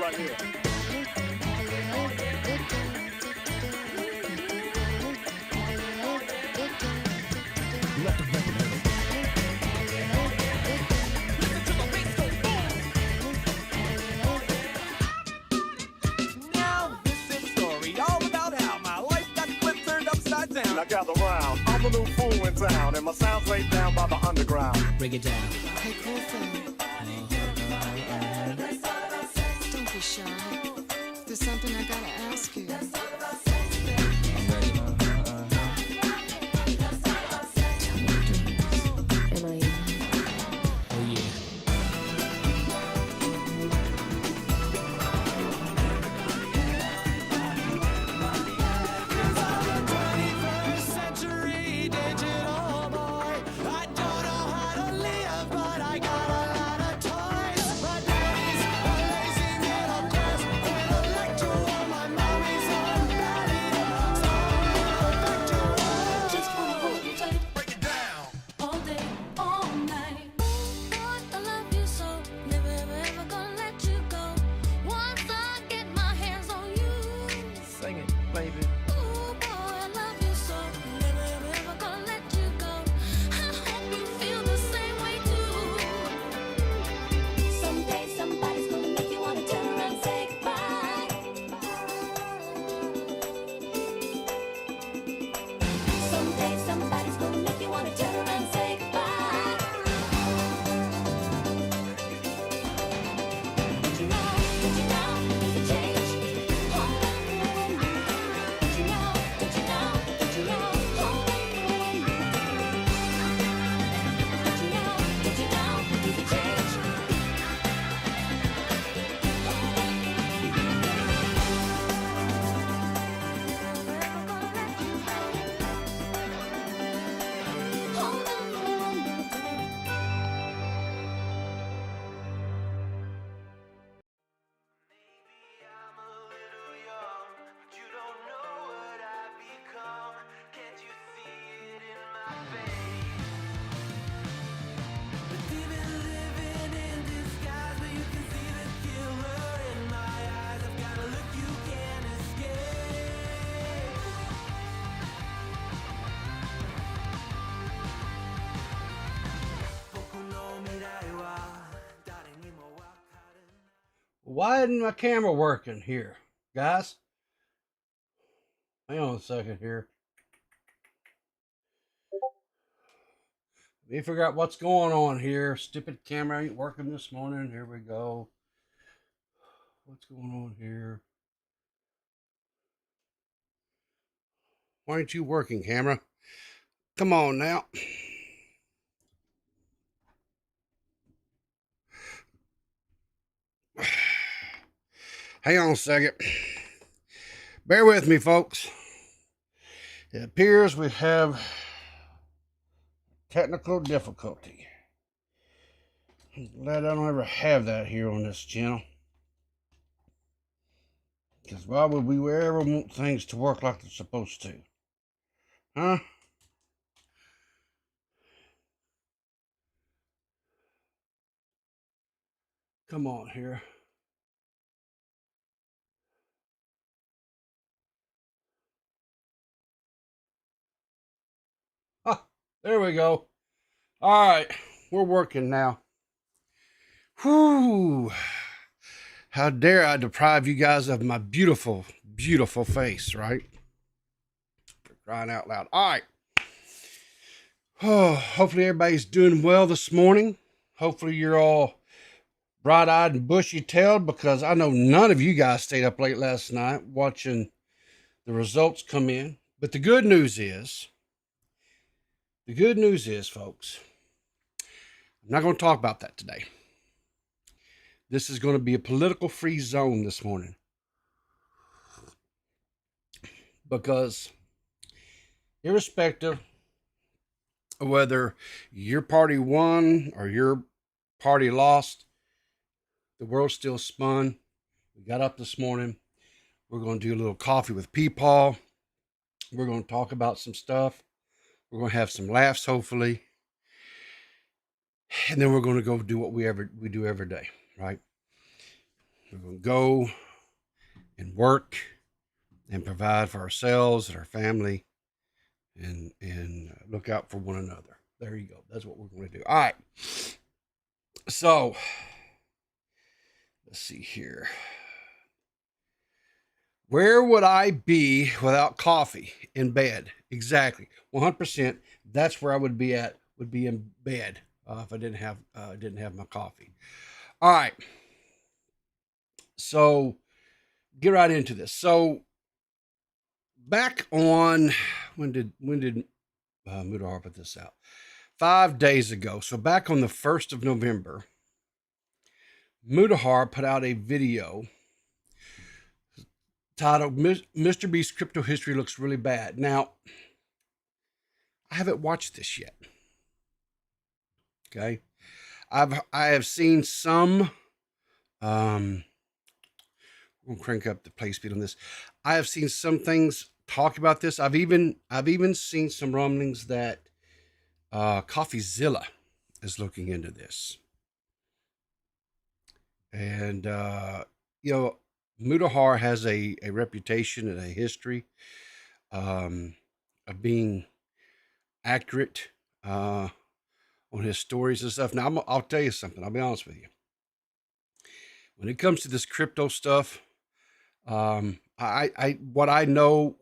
Right here. Let the record handle. Now this is a story all about how my life got flipped, turned upside down. Now gather round, I'm the new fool in town, and my sound's laid down by the underground. Break it down. Hey, cool thing. Don't be shy. There's something I gotta ask you. I'm ready. Am I in? Oh yeah. Why isn't my camera working here, guys? Hang on a second here. Let me figure out what's going on here. Stupid camera ain't working this morning. Here we go. What's going on here? Why aren't you working, camera? Come on now. Hang on a second. Bear with me, folks. It appears we have technical difficulty. I'm glad I don't ever have that here on this channel. Because why would we ever want things to work like they're supposed to? Huh? Come on here. Ah, there we go. All right, we're working now. Whew. How dare I deprive you guys of my beautiful, beautiful face, right? For crying out loud. All right. Oh, hopefully everybody's doing well this morning. Hopefully you're all bright-eyed and bushy-tailed, because I know none of you guys stayed up late last night watching the results come in. But the good news is, folks, I'm not going to talk about that today. This is going to be a political-free zone this morning, because irrespective of whether your party won or your party lost, the world still spun. We got up this morning. We're going to do a little coffee with Peepaw. We're going to talk about some stuff. We're going to have some laughs, hopefully. And then we're going to go do what we do every day, right? We're going to go and work and provide for ourselves and our family, and look out for one another. There you go. That's what we're going to do. All right. So, let's see here. Where would I be without coffee? In bed. Exactly. 100%. That's where I would be at. Would be in bed if I didn't have my coffee. All right. So, get right into this. So, back on when did Mudahar put this out? 5 days ago. So back on the 1st of November, Mudahar put out a video titled Mr. Beast's Crypto History Looks Really Bad. Now, I haven't watched this yet. Okay. I have seen some, we'll crank up the play speed on this. I have seen some things talk about this. I've even seen some rumblings that CoffeeZilla is looking into this. And, Mudahar has a reputation and a history of being accurate on his stories and stuff. Now, I'll tell you something. I'll be honest with you. When it comes to this crypto stuff, what I know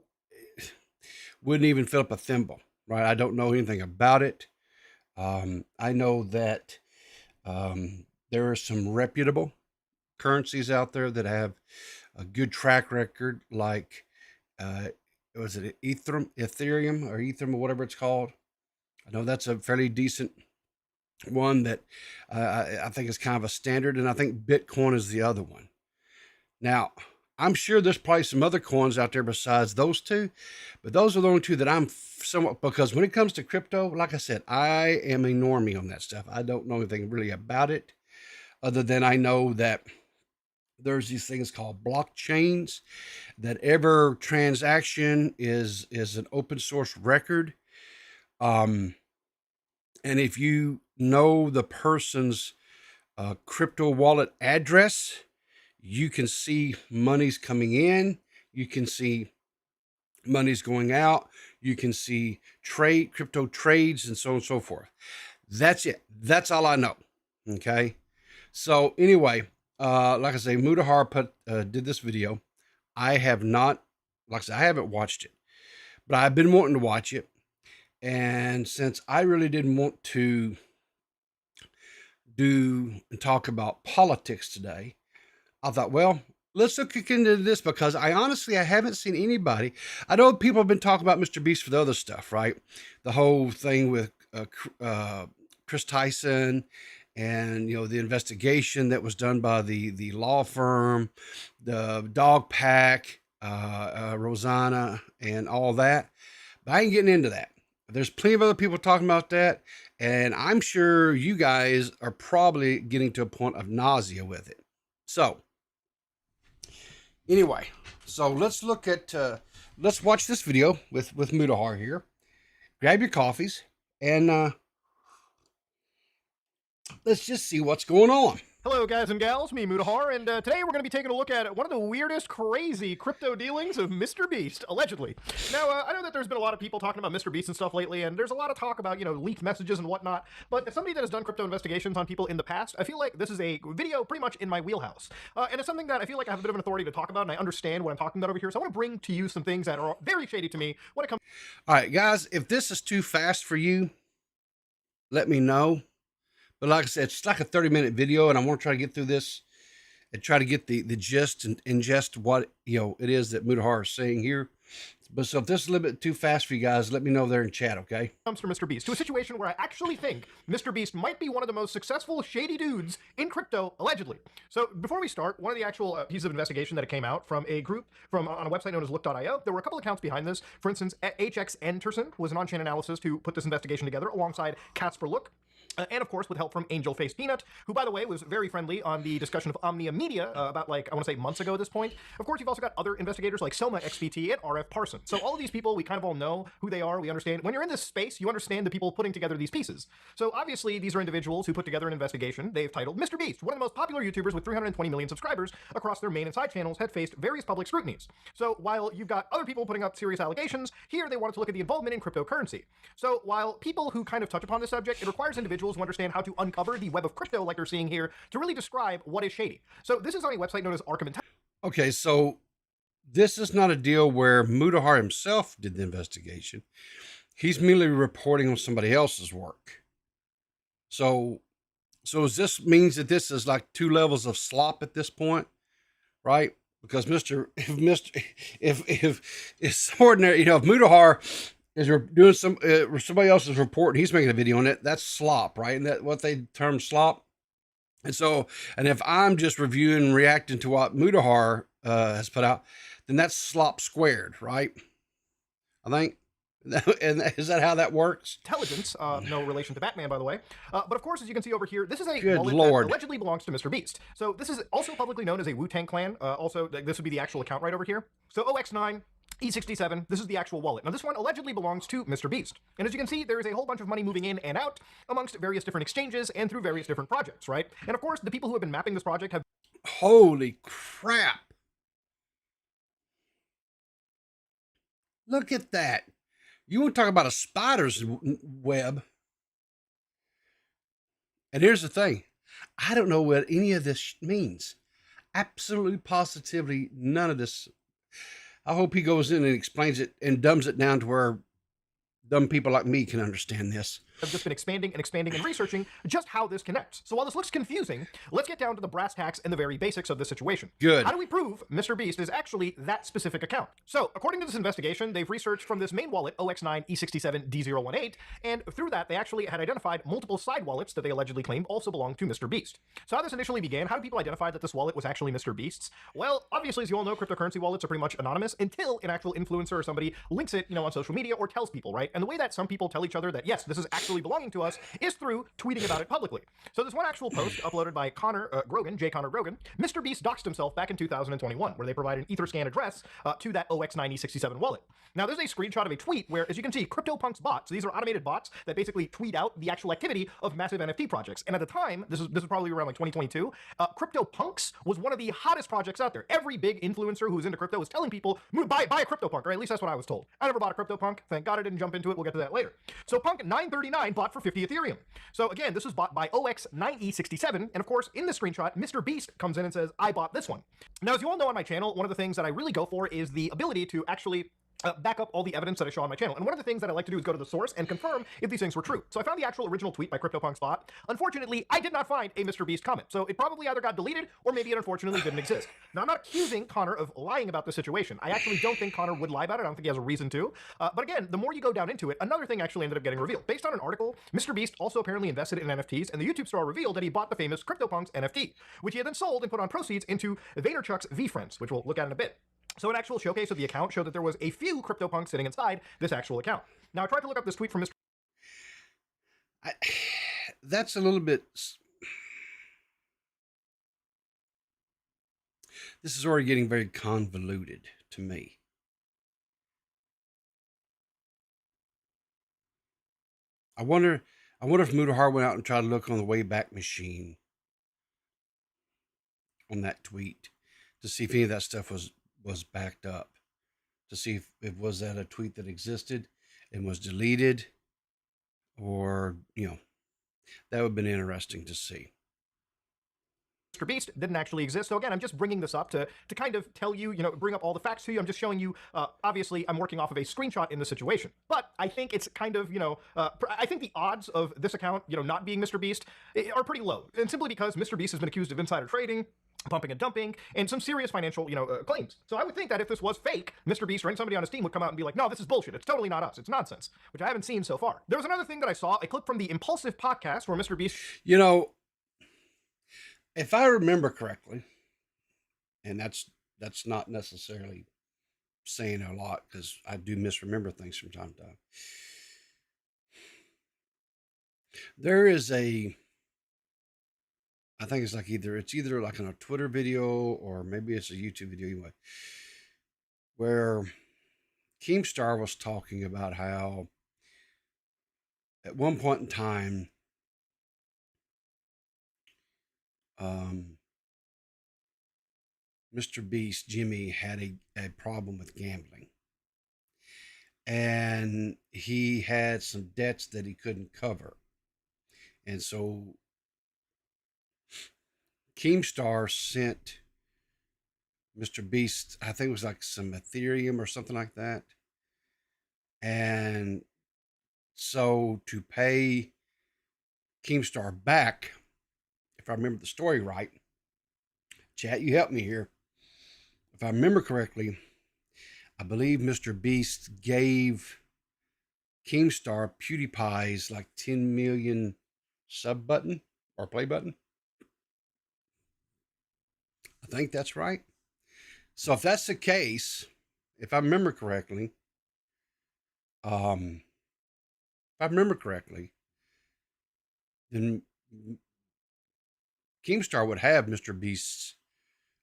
wouldn't even fill up a thimble, right? I don't know anything about it. I know that there are some reputable currencies out there that have a good track record, like was it Ethereum or whatever it's called. I know that's a fairly decent one that I think is kind of a standard, and I think Bitcoin is the other one. Now, I'm sure there's probably some other coins out there besides those two, but those are the only two that I'm somewhat, because when it comes to crypto, like I said, I am a normie on that stuff. I don't know anything really about it, other than I know that there's these things called blockchains, that every transaction is an open source record. And if you know the person's crypto wallet address, you can see monies coming in. You can see monies going out. You can see crypto trades, and so on and so forth. That's it. That's all I know. Okay. So anyway, like I say, Mudahar did this video. I have not, like I said, I haven't watched it, but I've been wanting to watch it. And since I really didn't want to do and talk about politics today, I thought, well, let's look into this, because I haven't seen anybody. I know people have been talking about Mr. Beast for the other stuff, right? The whole thing with Chris Tyson, and the investigation that was done by the law firm, the dog pack, Rosanna, and all that. But I ain't getting into that. There's plenty of other people talking about that, and I'm sure you guys are probably getting to a point of nausea with it. So, anyway, let's look at, let's watch this video with Mudahar here. Grab your coffees, and let's just see what's going on. Hello, guys and gals, me, Mutahar, and today we're going to be taking a look at one of the weirdest, crazy crypto dealings of MrBeast, allegedly. Now, I know that there's been a lot of people talking about MrBeast and stuff lately, and there's a lot of talk about, leaked messages and whatnot, but as somebody that has done crypto investigations on people in the past, I feel like this is a video pretty much in my wheelhouse. And it's something that I feel like I have a bit of an authority to talk about, and I understand what I'm talking about over here, so I want to bring to you some things that are very shady to me when it comes. All right, guys, if this is too fast for you, let me know. But like I said, it's like a 30-minute video, and I want to try to get through this and try to get the gist and ingest what it is that Mutahar is saying here. But so if this is a little bit too fast for you guys, let me know there in chat, okay? Comes from MrBeast, to a situation where I actually think MrBeast might be one of the most successful shady dudes in crypto, allegedly. So before we start, one of the actual pieces of investigation that came out from a group on a website known as look.io, there were a couple accounts behind this. For instance, HX Enterson was an on-chain analyst who put this investigation together alongside Casper Look. And of course, with help from Angel Face Peanut, who, by the way, was very friendly on the discussion of Omnia Media about, I want to say months ago at this point. Of course, you've also got other investigators like Selma XPT and RF Parson. So all of these people, we kind of all know who they are. We understand. When you're in this space, you understand the people putting together these pieces. So obviously, these are individuals who put together an investigation they've titled MrBeast. One of the most popular YouTubers with 320 million subscribers across their main and side channels had faced various public scrutinies. So while you've got other people putting up serious allegations, here they wanted to look at the involvement in cryptocurrency. So while people who kind of touch upon this subject, it requires individuals who understand how to uncover the web of crypto like you're seeing here to really describe what is shady. So this is on a website known as Arkham. Okay, so this is not a deal where Mutahar himself did the investigation. He's merely reporting on somebody else's work. So does this means that this is like 2 levels of slop at this point, right? Because if it's ordinary, if Mutahar is doing somebody else's report and he's making a video on it, that's slop, right? And that what they term slop. And so, and if I'm just reviewing and reacting to what Mutahar has put out, then that's slop squared, right? I think. And is that how that works? Intelligence, no relation to Batman, by the way. But of course, as you can see over here, this is a Good wallet Lord. that allegedly belongs to MrBeast. So this is also publicly known as a Wu-Tang Clan. Also, this would be the actual account right over here. So OX9, E67, this is the actual wallet. Now, this one allegedly belongs to MrBeast. And as you can see, there is a whole bunch of money moving in and out amongst various different exchanges and through various different projects, right? And of course, the people who have been mapping this project have... Holy crap. Look at that. You want to talk about a spider's web. And here's the thing. I don't know what any of this means. Absolutely, positively, none of this. I hope he goes in and explains it and dumbs it down to where dumb people like me can understand this. Have just been expanding and researching just how this connects. So while this looks confusing, let's get down to the brass tacks and the very basics of this situation. Good. How do we prove MrBeast is actually that specific account? So according to this investigation, they've researched from this main wallet, OX9E67D018, and through that, they actually had identified multiple side wallets that they allegedly claimed also belonged to MrBeast. So how this initially began, how do people identify that this wallet was actually MrBeast's? Well, obviously, as you all know, cryptocurrency wallets are pretty much anonymous until an actual influencer or somebody links it, on social media or tells people, right? And the way that some people tell each other that, yes, this is actually belonging to us is through tweeting about it publicly. So there's one actual post uploaded by J. Connor Grogan. MrBeast doxed himself back in 2021, where they provided an Etherscan address to that OX9E67 wallet. Now, there's a screenshot of a tweet where, as you can see, CryptoPunks bots, so these are automated bots that basically tweet out the actual activity of massive NFT projects. And at the time, this was probably around 2022, CryptoPunks was one of the hottest projects out there. Every big influencer who was into crypto was telling people, buy a CryptoPunk, or at least that's what I was told. I never bought a CryptoPunk. Thank God I didn't jump into it. We'll get to that later. So Punk 939 bought for 50 Ethereum. So again, this was bought by OX9E67, and of course, in the screenshot, MrBeast comes in and says, I bought this one. Now, as you all know on my channel, one of the things that I really go for is the ability to actually back up all the evidence that I show on my channel. And one of the things that I like to do is go to the source and confirm if these things were true. So I found the actual original tweet by CryptoPunk's bot. Unfortunately, I did not find a MrBeast comment. So it probably either got deleted or maybe it unfortunately didn't exist. Now, I'm not accusing Connor of lying about the situation. I actually don't think Connor would lie about it. I don't think he has a reason to. But again, the more you go down into it, another thing actually ended up getting revealed. Based on an article, MrBeast also apparently invested in NFTs, and the YouTube star revealed that he bought the famous CryptoPunks NFT, which he had then sold and put on proceeds into Vaynerchuk's VFriends, which we'll look at in a bit. So an actual showcase of the account showed that there was a few CryptoPunks sitting inside this actual account. Now, I tried to look up this tweet from Mr. That's a little bit... This is already getting very convoluted to me. I wonder if Mutahar went out and tried to look on the Wayback Machine on that tweet to see if any of that stuff was backed up, to see if it was that a tweet that existed and was deleted, or, you know, that would have been interesting to see. Mr. Beast didn't actually exist. So again, I'm just bringing this up to kind of tell you, bring up all the facts to you. I'm just showing you, obviously, I'm working off of a screenshot in this situation. But I think it's kind of, I think the odds of this account, not being Mr. Beast are pretty low. And simply because Mr. Beast has been accused of insider trading, pumping and dumping, and some serious financial, claims. So I would think that if this was fake, Mr. Beast or somebody on his team would come out and be like, no, this is bullshit. It's totally not us. It's nonsense, which I haven't seen so far. There was another thing that I saw, a clip from the Impulsive podcast where Mr. Beast... If I remember correctly, and that's not necessarily saying a lot because I do misremember things from time to time. There is I think it's either like on a Twitter video or maybe it's a YouTube video anyway, where Keemstar was talking about how at one point in time, Mr. Beast, Jimmy, had a problem with gambling. And he had some debts that he couldn't cover. And so Keemstar sent Mr. Beast, I think it was like some Ethereum or something like that. And so to pay Keemstar back, if I remember the story right, chat, you help me here. If I remember correctly, I believe Mr. Beast gave Keemstar PewDiePie's like 10 million sub button or play button. I think that's right. So if that's the case, if I remember correctly, then Keemstar would have Mr. Beast's,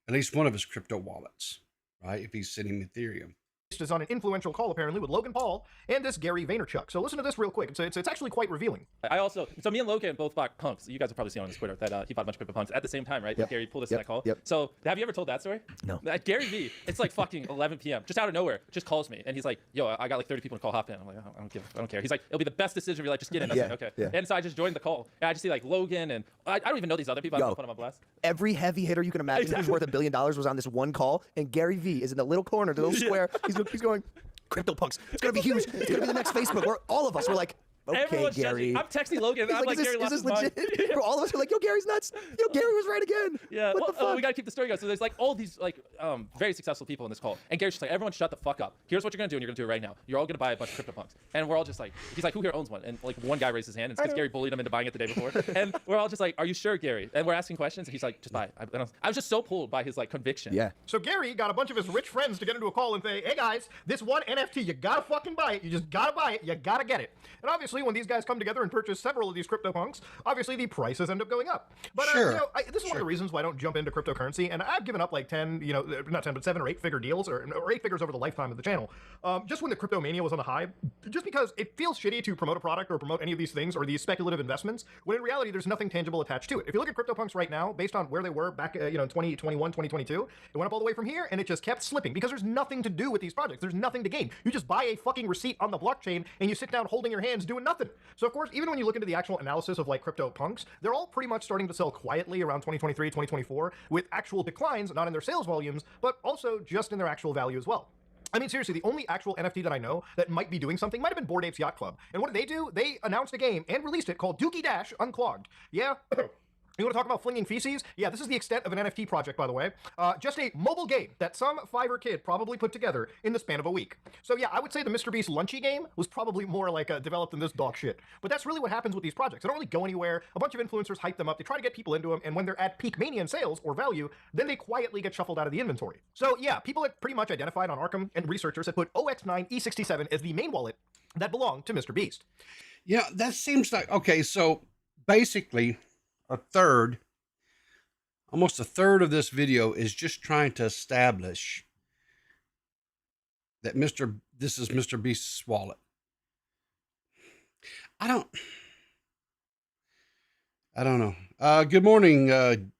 at least one of his crypto wallets, right? If he's sending Ethereum. Is on an influential call apparently with Logan Paul and this Gary Vaynerchuk. So listen to this real quick. It's actually quite revealing. So me and Logan both bought punks. You guys have probably seen on his Twitter that he bought a bunch of crypto punks at the same time, right? Yep. Gary pulled us in that call. Yep. So have you ever told that story? No. Gary V, it's like fucking 11 p.m. just out of nowhere, just calls me and he's like, "Yo, I got like 30 people to call, hop in." I'm like, I don't care. He's like, "It'll be the best decision of your life. Just get in." I was like, okay. Yeah. And so I just joined the call and I just see like Logan and I don't even know these other people. I don't put them on blast. Every heavy hitter you can imagine who's worth $1 billion was on this one call, and Gary V is in the little corner, the little square. He's going, CryptoPunks. It's gonna be huge. It's gonna be the next Facebook. Where all of us were like, okay, Everyone's Gary. judging. I'm texting Logan. And I'm like, Gary lost is his this mind. legit? Bro, all of us are like, yo, Gary's nuts. Yo, Gary was right again. Yeah, What the fuck? we gotta keep the story going. So there's like all these like very successful people in this call, and Gary's just like, everyone shut the fuck up. Here's what you're gonna do, and you're gonna do it right now. You're all gonna buy a bunch of CryptoPunks, and we're all just like, he's like, who here owns one? And like one guy raised his hand, and it's because Gary bullied him into buying it the day before, and we're all just like, are you sure, Gary? And we're asking questions, and he's like, just buy it. I was just so pulled by his like conviction. Yeah. So Gary got a bunch of his rich friends to get into a call and say, hey guys, this one NFT, you gotta fucking buy it. You just gotta buy it. You gotta get it. And obviously when these guys come together and purchase several of these CryptoPunks, obviously the prices end up going up. But Sure. This is one of the reasons why I don't jump into cryptocurrency, and I've given up like 10, not 10, but 7 or 8 figure deals, or 8 figures over the lifetime of the channel. Just when the crypto mania was on the high, just because it feels shitty to promote a product or promote any of these things or these speculative investments, when in reality there's nothing tangible attached to it. If you look at CryptoPunks right now, based on where they were back, 2021, 2022, it went up all the way from here, and it just kept slipping because there's nothing to do with these projects. There's nothing to gain. You just buy a fucking receipt on the blockchain and you sit down holding your hands doing nothing. So of course, even when you look into the actual analysis of like CryptoPunks, they're all pretty much starting to sell quietly around 2023, 2024, with actual declines, not in their sales volumes, but also just in their actual value as well. I mean, seriously, the only actual NFT that I know that might be doing something might have been Bored Apes Yacht Club. And what did they do? They announced a game and released it called Dookie Dash Unclogged. Yeah. You want to talk about flinging feces? Yeah, this is the extent of an NFT project, by the way. Just a mobile game that some Fiverr kid probably put together in the span of a week. So yeah, I would say the Mr. Beast Lunchy game was probably more like developed than this dog shit. But that's really what happens with these projects. They don't really go anywhere. A bunch of influencers hype them up. They try to get people into them, and when they're at peak mania in sales or value, then they quietly get shuffled out of the inventory. So yeah, people had pretty much identified on Arkham, and researchers had put OX9E67 as the main wallet that belonged to Mr. Beast. Yeah, that seems like, okay, so basically almost a third of this video is just trying to establish that this is Mr. Beast's wallet. I don't know. Good morning,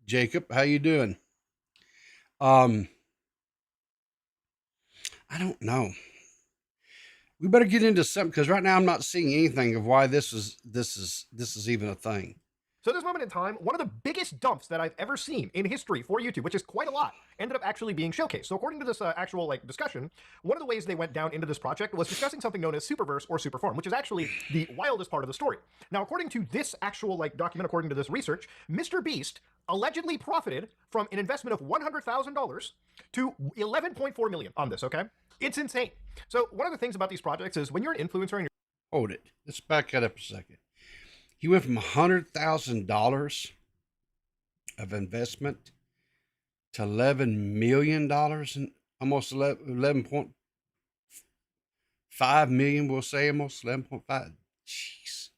Jacob. How you doing? I don't know. We better get into something because right now I'm not seeing anything of why this is even a thing. So at this moment in time, one of the biggest dumps that I've ever seen in history for YouTube, which is quite a lot, ended up actually being showcased. So according to this actual discussion, one of the ways they went down into this project was discussing something known as Superverse or Superform, which is actually the wildest part of the story. Now, according to this actual document, according to this research, MrBeast allegedly profited from an investment of $100,000 to 11.4 million on this. Okay, it's insane. So one of the things about these projects is when you're an influencer and Hold it. Let's back that up a second. He went from $100,000 of investment to $11 million and almost 11.5 million. We'll say almost 11.5. Jeez.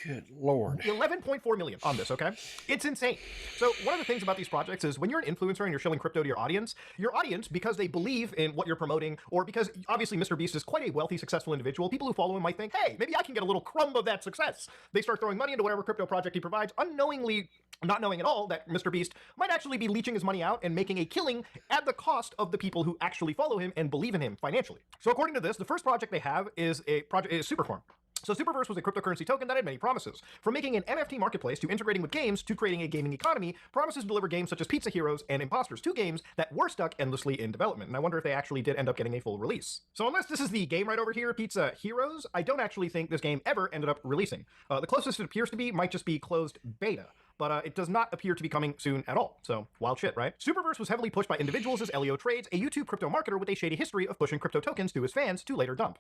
Good Lord. 11.4 million on this, okay? It's insane. So one of the things about these projects is when you're an influencer and you're shilling crypto to your audience, because they believe in what you're promoting, or because obviously MrBeast is quite a wealthy, successful individual, people who follow him might think, hey, maybe I can get a little crumb of that success. They start throwing money into whatever crypto project he provides, unknowingly, not knowing at all that MrBeast might actually be leeching his money out and making a killing at the cost of the people who actually follow him and believe in him financially. So according to this, the first project they have is Superform. So Superverse was a cryptocurrency token that had many promises. From making an NFT marketplace to integrating with games to creating a gaming economy, promises to deliver games such as Pizza Heroes and Imposters, two games that were stuck endlessly in development. And I wonder if they actually did end up getting a full release. So unless this is the game right over here, Pizza Heroes, I don't actually think this game ever ended up releasing. The closest it appears to be might just be closed beta. But it does not appear to be coming soon at all. So, wild shit, right? Superverse was heavily pushed by individuals as Leo Trades, a YouTube crypto marketer with a shady history of pushing crypto tokens to his fans to later dump.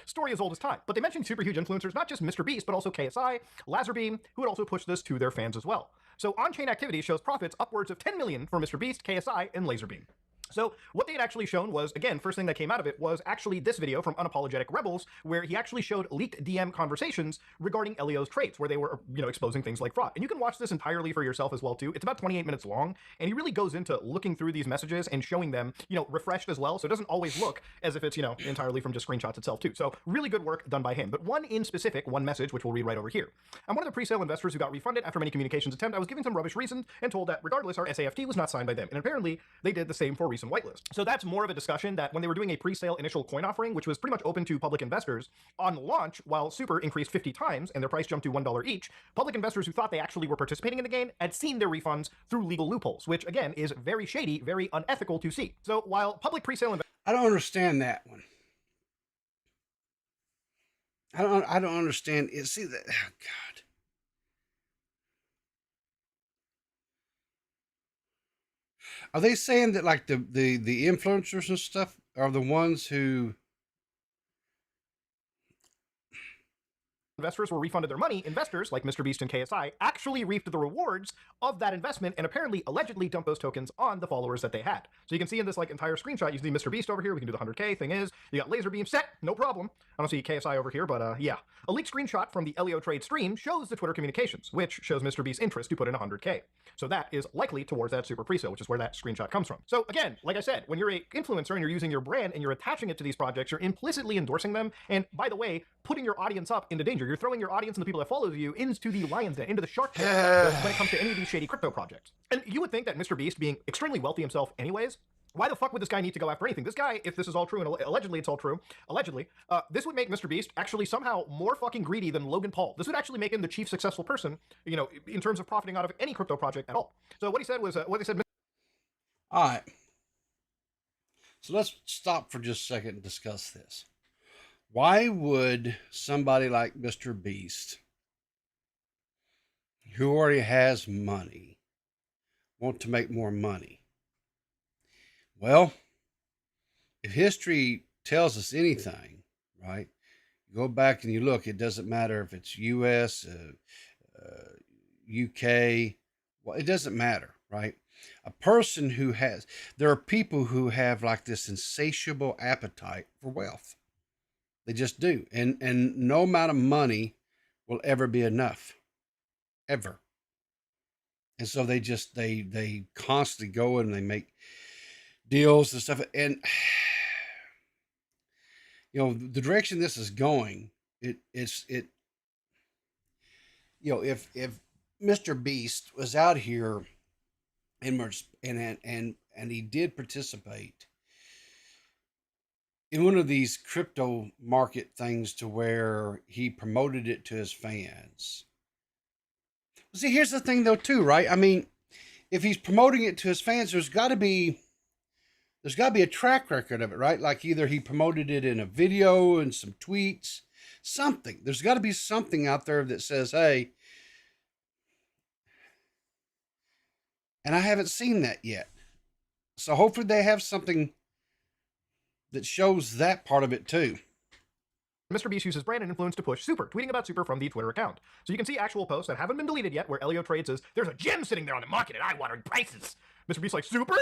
Story as old as time. But they mentioned super huge influencers, not just MrBeast, but also KSI, Lazarbeam, who would also push this to their fans as well. So, on-chain activity shows profits upwards of 10 million for MrBeast, KSI, and Lazarbeam. So what they had actually shown was, again, first thing that came out of it was actually this video from Unapologetic Rebels, where he actually showed leaked DM conversations regarding Elio's trades, where they were, exposing things like fraud. And you can watch this entirely for yourself as well, too. It's about 28 minutes long, and he really goes into looking through these messages and showing them, refreshed as well, so it doesn't always look as if it's, entirely from just screenshots itself, too. So really good work done by him. But one message, which we'll read right over here. I'm one of the pre-sale investors who got refunded after many communications attempt. I was given some rubbish reasons and told that regardless, our SAFT was not signed by them. And apparently, they did the same for recent whitelist. So that's more of a discussion that when they were doing a pre-sale initial coin offering, which was pretty much open to public investors, on launch, while Super increased 50 times and their price jumped to $1 each, public investors who thought they actually were participating in the game had seen their refunds through legal loopholes, which again is very shady, very unethical to see. So while public pre-sale investors... I don't understand that one. I don't understand it. See that? Oh, God. Are they saying that like the influencers and stuff are the ones who investors were refunded their money? Investors like MrBeast and KSI actually reaped the rewards of that investment and apparently allegedly dumped those tokens on the followers that they had. So you can see in this entire screenshot, you see MrBeast over here. We can do the 100K. Thing is, you got Lazarbeam set, no problem. I don't see KSI over here, but yeah. A leaked screenshot from the Elio Trade stream shows the Twitter communications, which shows MrBeast's interest to put in 100K. So that is likely towards that super pre-sale, which is where that screenshot comes from. So again, like I said, when you're an influencer and you're using your brand and you're attaching it to these projects, you're implicitly endorsing them. And by the way, putting your audience up into danger. You're throwing your audience and the people that follow you into the lion's den, into the shark pit when it comes to any of these shady crypto projects. And you would think that MrBeast, being extremely wealthy himself anyways, why the fuck would this guy need to go after anything? This guy, if this is all true, and allegedly it's all true, this would make MrBeast actually somehow more fucking greedy than Logan Paul. This would actually make him the chief successful person, in terms of profiting out of any crypto project at all. So what he said was, what they said... All right. So let's stop for just a second and discuss this. Why would somebody like MrBeast, who already has money, want to make more money? Well, if history tells us anything, right, you go back and you look, it doesn't matter if it's US, UK, well, it doesn't matter, right? A person who has, there are people who have like this insatiable appetite for wealth. They just do. And no amount of money will ever be enough. Ever. And so they constantly go and they make deals and stuff. And, the direction this is going, if Mr. Beast was out here and he did participate in one of these crypto market things to where he promoted it to his fans. See, here's the thing though too, right? I mean, if he's promoting it to his fans, there's got to be a track record of it, right? Like either he promoted it in a video and some tweets, something. There's got to be something out there that says, hey, and I haven't seen that yet. So hopefully they have something that shows that part of it too. MrBeast uses brand and influence to push Super, tweeting about Super from the Twitter account. So you can see actual posts that haven't been deleted yet where Elio Trade says, there's a gem sitting there on the market at eye-watering prices. MrBeast like, Super?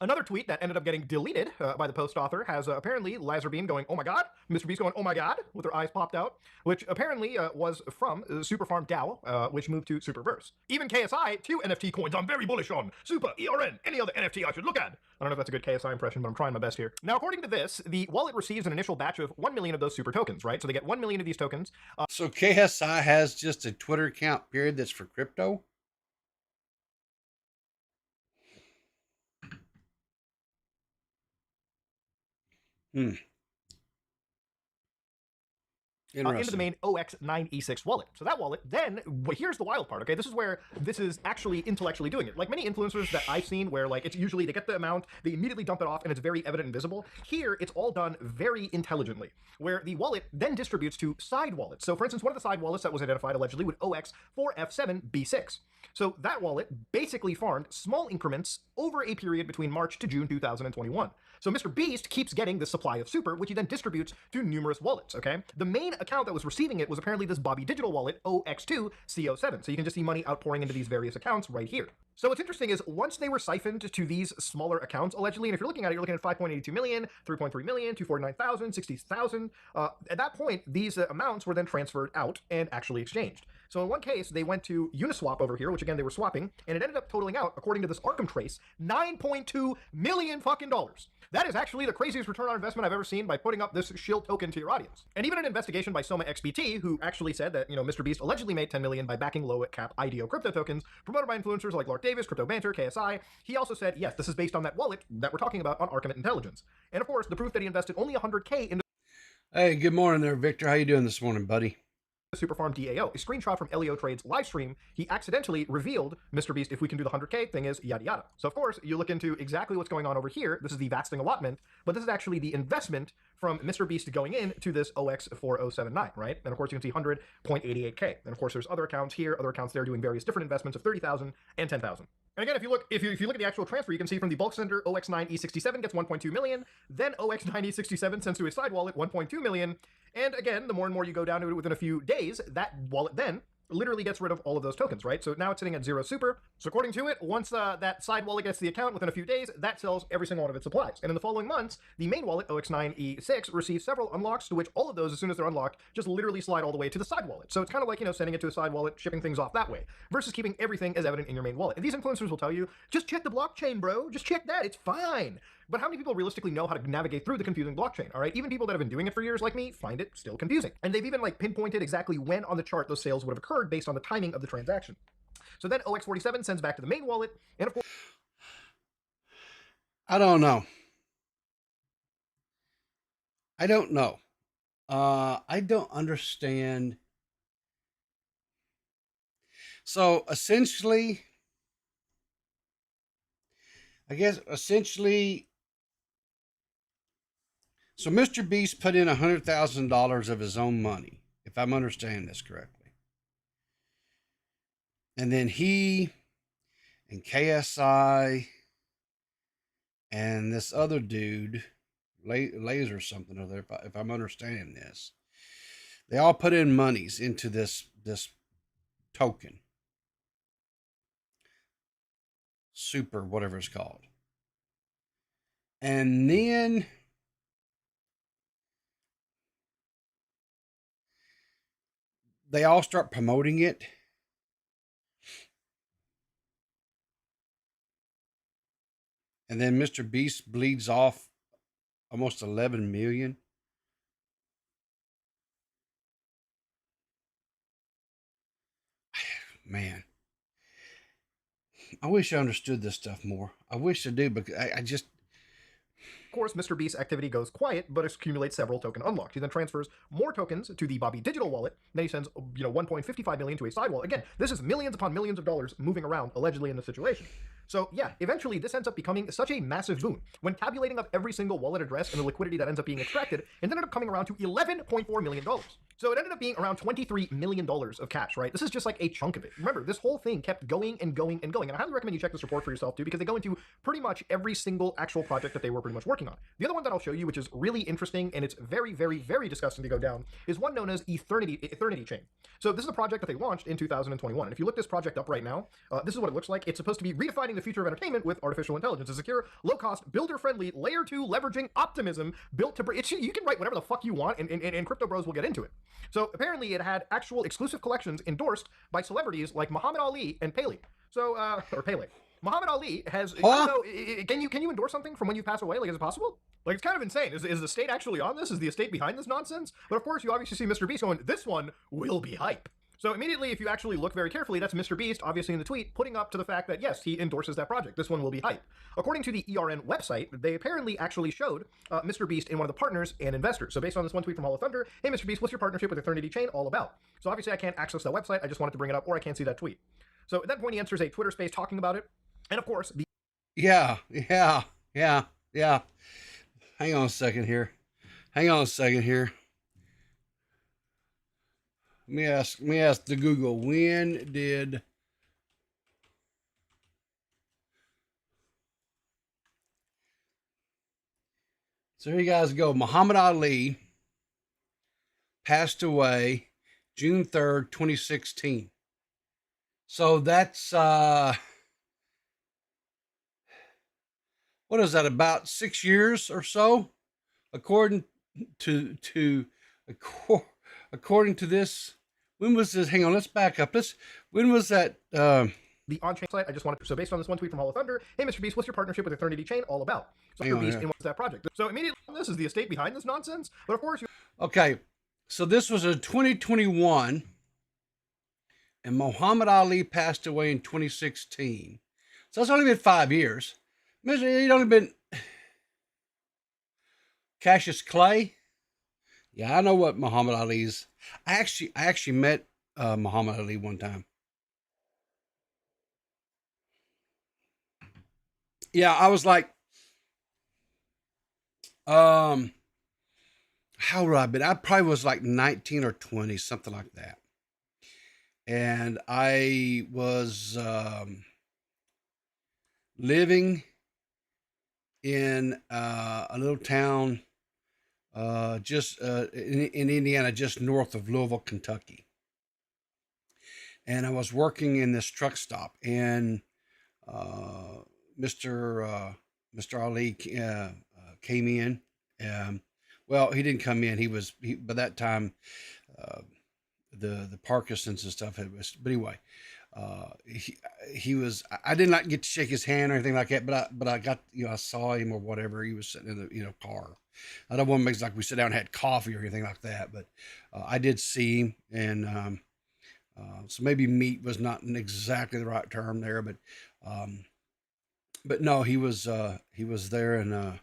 Another tweet that ended up getting deleted by the post author has apparently Lazarbeam going, oh my god, MrBeast going, oh my god, with her eyes popped out, which apparently was from Superfarm DAO, which moved to Superverse. Even KSI, 2 NFT coins I'm very bullish on. Super, ERN, any other NFT I should look at. I don't know if that's a good KSI impression, but I'm trying my best here. Now, according to this, the wallet receives an initial batch of 1 million of those Super tokens, right? So they get 1 million of these tokens. So KSI has just a Twitter account, period, that's for crypto? Into the main OX9E6 wallet. So that wallet, then, here's the wild part, okay? This is where this is actually intellectually doing it. Like many influencers that I've seen where like it's usually they get the amount, they immediately dump it off, and it's very evident and visible. Here, it's all done very intelligently, where the wallet then distributes to side wallets. So for instance, one of the side wallets that was identified allegedly with OX4F7B6. So that wallet basically farmed small increments over a period between March to June 2021. So MrBeast keeps getting this supply of Super, which he then distributes to numerous wallets, okay? The main account that was receiving it was apparently this Bobby Digital wallet, OX2CO7. So you can just see money outpouring into these various accounts right here. So what's interesting is once they were siphoned to these smaller accounts, allegedly, and if you're looking at it, you're looking at 5.82 million, 3.3 million, 249,000, 60,000. At that point, these amounts were then transferred out and actually exchanged. So in one case, they went to Uniswap over here, which again, they were swapping, and it ended up totaling out, according to this Arkham trace, $9.2 million fucking dollars. That is actually the craziest return on investment I've ever seen by putting up this shill token to your audience. And even an investigation by Soma XBT, who actually said that, MrBeast allegedly made 10 million by backing low cap IDO crypto tokens promoted by influencers like Lark Davis, Crypto Banter, KSI. He also said, yes, this is based on that wallet that we're talking about on Arkham Intelligence. And of course, the proof that he invested only 100K into Hey, good morning there, Victor. How you doing this morning, buddy? Superfarm DAO, a screenshot from Elio Trade's live stream, he accidentally revealed, MrBeast, if we can do the 100K thing is yada yada. So of course, you look into exactly what's going on over here. This is the vesting allotment, but this is actually the investment from MrBeast going in to this OX4079, right? And of course, you can see 100.88K. And of course, there's other accounts here, other accounts there doing various different investments of 30,000 and 10,000. And again, if you look at the actual transfer, you can see from the bulk sender, OX9E67 gets 1.2 million, then OX9E67 sends to a side wallet 1.2 million, and again, the more and more you go down to it within a few days, that wallet then literally gets rid of all of those tokens, right? So now it's sitting at 0 Super. So according to it, once that side wallet gets to the account within a few days, that sells every single one of its supplies. And in the following months, the main wallet, OX9E6, receives several unlocks, to which all of those, as soon as they're unlocked, just literally slide all the way to the side wallet. So it's kind of like, sending it to a side wallet, shipping things off that way, versus keeping everything as evident in your main wallet. And these influencers will tell you, just check the blockchain, bro. Just check that. It's fine. But how many people realistically know how to navigate through the confusing blockchain, all right? Even people that have been doing it for years like me find it still confusing. And they've even pinpointed exactly when on the chart those sales would have occurred based on the timing of the transaction. So then OX47 sends back to the main wallet, and of course... I don't know. I don't understand. So essentially, so MrBeast put in $100,000 of his own money, if I'm understanding this correctly. And then he and KSI and this other dude, Laser something or other, if I'm understanding this, they all put in monies into this token. Super, whatever it's called. And then they all start promoting it. And then MrBeast bleeds off almost 11 million. man, I wish I understood this stuff more. I wish I do, because I just, Of course, Mr. Beast's activity goes quiet, but accumulates several token unlocks. He then transfers more tokens to the Bobby Digital wallet. Then he sends, 1.55 million to a side wallet. Again, this is millions upon millions of dollars moving around, allegedly, in this situation. So yeah, eventually this ends up becoming such a massive boon. When tabulating up every single wallet address and the liquidity that ends up being extracted, it ended up coming around to $11.4 million. So it ended up being around $23 million of cash, right? This is just like a chunk of it. Remember, this whole thing kept going and going and going. And I highly recommend you check this report for yourself too, because they go into pretty much every single actual project that they were pretty much working on. The other one that I'll show you, which is really interesting and it's very, very, very disgusting to go down, is one known as Eternity Chain. So this is a project that they launched in 2021. And if you look this project up right now, this is what it looks like. It's supposed to be redefining the future of entertainment with artificial intelligence, a secure, low-cost, builder-friendly, layer 2 leveraging optimism built to... you can write whatever the fuck you want, and Crypto Bros will get into it. So apparently it had actual exclusive collections endorsed by celebrities like Muhammad Ali and Pele. So, or Pele. Muhammad Ali has... Huh? Can you endorse something from when you pass away? Like, is it possible? Like, it's kind of insane. Is the state actually on this? Is the estate behind this nonsense? But of course, you obviously see Mr. Beast going, this one will be hype. So immediately, if you actually look very carefully, that's Mr. Beast, obviously in the tweet, putting up to the fact that, yes, he endorses that project. This one will be hype. According to the ERN website, they apparently actually showed Mr. Beast in one of the partners and investors. So based on this one tweet from Hall of Thunder, hey, Mr. Beast, what's your partnership with Eternity Chain all about? So obviously, I can't access that website. I just wanted to bring it up, or I can't see that tweet. So at that point, he enters a Twitter space talking about it. And of course, the... yeah. Hang on a second here. Let me ask the Google, when did... So here you guys go. Muhammad Ali passed away June 3rd, 2016. So that's, what is that, about 6 years or so? According to this, when was this? Hang on, let's back up. When was that? The on-chain site, I just wanted to... So based on this one tweet from Hall of Thunder, hey, Mr. Beast, what's your partnership with Eternity Chain all about? So Mr. Beast, and what's that project? So immediately, this is the estate behind this nonsense. But of course, you... Okay, so this was in 2021, and Muhammad Ali passed away in 2016. So that's only been 5 years. He'd only been... Cassius Clay. Yeah, I know what Muhammad Ali's... I actually met Muhammad Ali one time. Yeah, I was like, how would I have been? I probably was like 19 or 20, something like that. And I was living in a little town just in Indiana, just north of Louisville, Kentucky. And I was working in this truck stop, and Mr. Ali came in. Well, he didn't come in. By that time, the Parkinson's and stuff but anyway, he was, I did not get to shake his hand or anything like that, but I got, I saw him or whatever. He was sitting in the, car. I don't want to make it like we sit down and had coffee or anything like that, but I did see him, and so maybe meet was not exactly the right term there, but no, he was there, and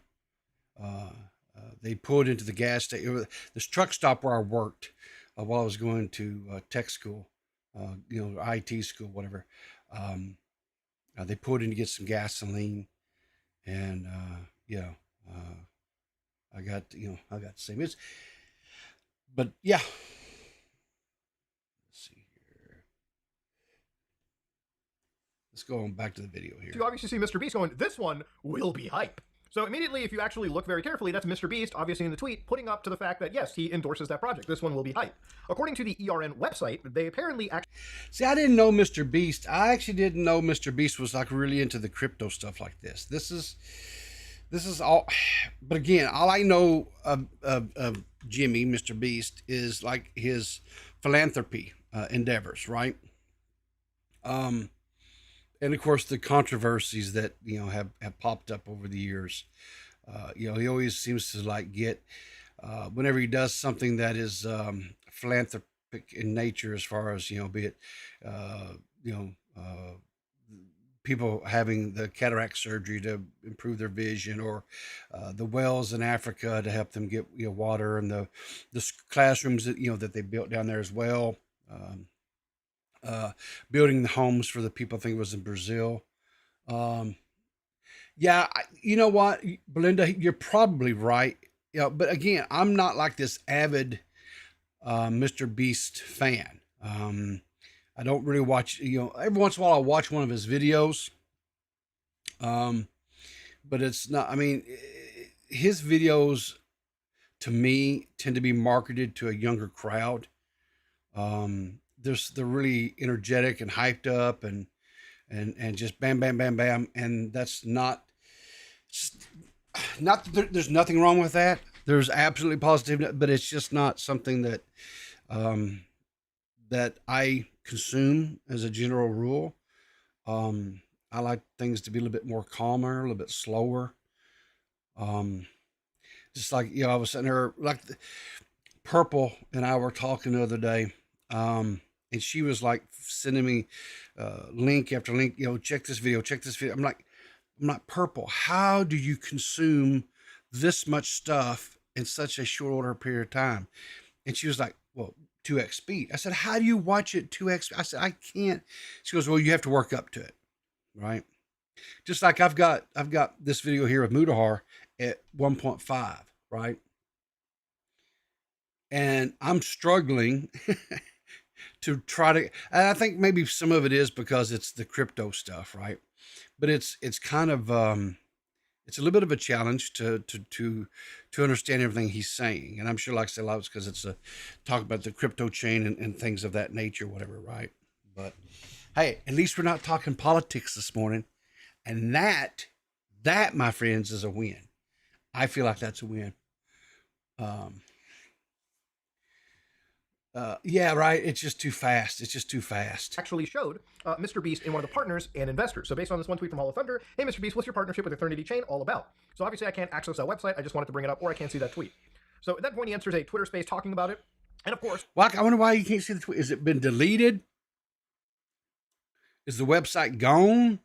they pulled into the gas station. This truck stop where I worked while I was going to tech school, IT school, whatever. They pulled in to get some gasoline, and I got the same. But yeah. Let's see here. Let's go on back to the video here. You obviously see Mr. Beast going, this one will be hype. So immediately, if you actually look very carefully, that's Mr. Beast, obviously in the tweet, putting up to the fact that, yes, he endorses that project. This one will be hype. According to the ERN website, they apparently actually... See, I didn't know Mr. Beast. I actually didn't know Mr. Beast was like really into the crypto stuff like this. This is all... But again, all I know of Jimmy, Mr. Beast, is like his philanthropy endeavors, right? And of course, the controversies that, have popped up over the years. He always seems to like get, whenever he does something that is philanthropic in nature, as far as, be it you know, people having the cataract surgery to improve their vision, or the wells in Africa to help them get water, and the classrooms that that they built down there as well. Um, Building the homes for the people. I think it was in Brazil. Um, yeah, you know what, Belinda, you're probably right. But again, I'm not like this avid Mr. Beast fan. I don't really watch. Every once in a while I watch one of his videos. But it's not. I mean, his videos to me tend to be marketed to a younger crowd. They're really energetic and hyped up, and just bam, bam, bam, bam, and that's not. Not that there's nothing wrong with that. There's absolutely positive, but it's just not something that that I consume as a general rule. I like things to be a little bit more calmer, a little bit slower. Um, just like I was sitting there, like Purple and I were talking the other day, and she was like sending me link after link. Check this video, check this video. I'm like, Purple, how do you consume this much stuff in such a short order period of time? And she was like, well, 2x speed. I said, how do you watch it 2x? I said, I can't. She goes, well, you have to work up to it, right? Just like I've got this video here of Mudahar at 1.5, right? And I'm struggling to try to, and I think maybe some of it is because it's the crypto stuff, right? But it's kind of it's a little bit of a challenge to understand everything he's saying. And I'm sure, like I said, a lot it's because it's a talk about the crypto chain and things of that nature, whatever, right? But hey, at least we're not talking politics this morning. And that, my friends, is a win. I feel like that's a win. Yeah, right. It's just too fast. It's just too fast. Actually showed Mr. Beast in one of the partners and investors. So based on this one tweet from Hall of Thunder, hey, Mr. Beast, what's your partnership with Eternity Chain all about? So obviously I can't access that website. I just wanted to bring it up, or I can't see that tweet. So at that point, he enters a Twitter space talking about it. And of course... Well, I wonder why you can't see the tweet. Has it been deleted? Is the website gone?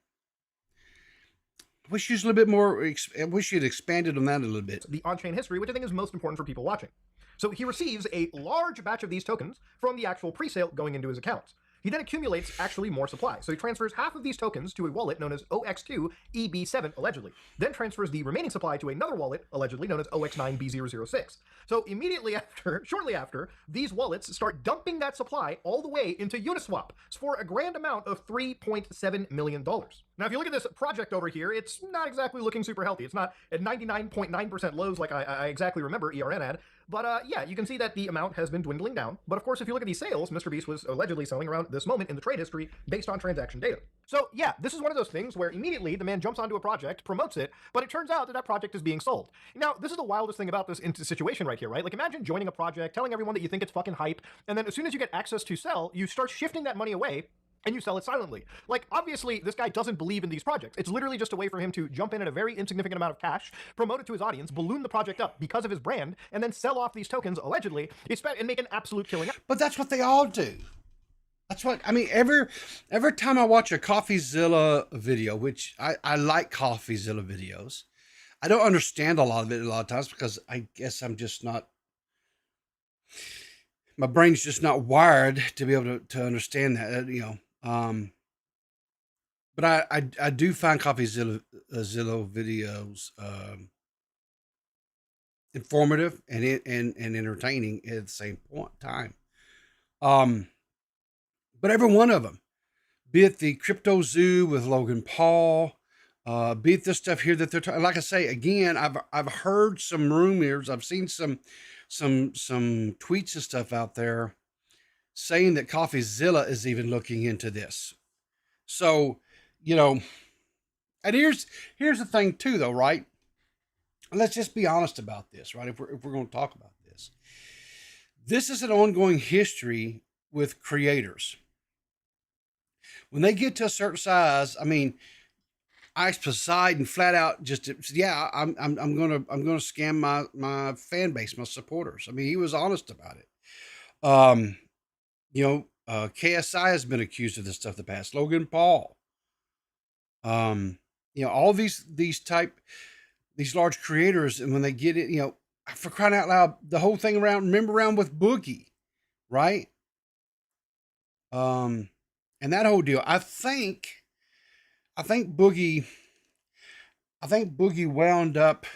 I wish you was a little bit more... I wish you'd expanded on that a little bit. The on-chain history, which I think is most important for people watching. So he receives a large batch of these tokens from the actual pre-sale going into his accounts. He then accumulates actually more supply. So he transfers half of these tokens to a wallet known as OX2EB7, allegedly. Then transfers the remaining supply to another wallet, allegedly known as OX9B006. So immediately after, shortly after, these wallets start dumping that supply all the way into Uniswap for a grand amount of $3.7 million. Now, if you look at this project over here, it's not exactly looking super healthy. It's not at 99.9% lows like I exactly remember ERN had. But yeah, you can see that the amount has been dwindling down. But of course, if you look at these sales, Mr. Beast was allegedly selling around this moment in the trade history based on transaction data. So yeah, this is one of those things where immediately the man jumps onto a project, promotes it, but it turns out that that project is being sold. Now, this is the wildest thing about this situation right here, right? Like imagine joining a project, telling everyone that you think it's fucking hype, and then as soon as you get access to sell, you start shifting that money away and you sell it silently. Like, obviously, this guy doesn't believe in these projects. It's literally just a way for him to jump in at a very insignificant amount of cash, promote it to his audience, balloon the project up because of his brand, and then sell off these tokens, allegedly, and make an absolute killing. But that's what they all do. That's what, I mean, every time I watch a CoffeeZilla video, which I like CoffeeZilla videos, I don't understand a lot of it a lot of times because I guess I'm just not, my brain's just not wired to be able to understand that, but I do find CoffeeZilla videos informative and entertaining at the same time. But every one of them, be it the Crypto Zoo with Logan Paul, be it this stuff here that they're talking. Like I say again, I've heard some rumors. I've seen some tweets and stuff out there saying that CoffeeZilla is even looking into this. So, and here's the thing too, though, right? Let's just be honest about this, right? If we're going to talk about this, this is an ongoing history with creators. When they get to a certain size, I mean, Ice Poseidon flat out just, yeah, I'm gonna scam my fan base, my supporters. I mean, he was honest about it. KSI has been accused of this stuff in the past. Logan Paul. All these large creators, and when they get it, for crying out loud, the whole thing around with Boogie, right? And that whole deal. I think Boogie wound up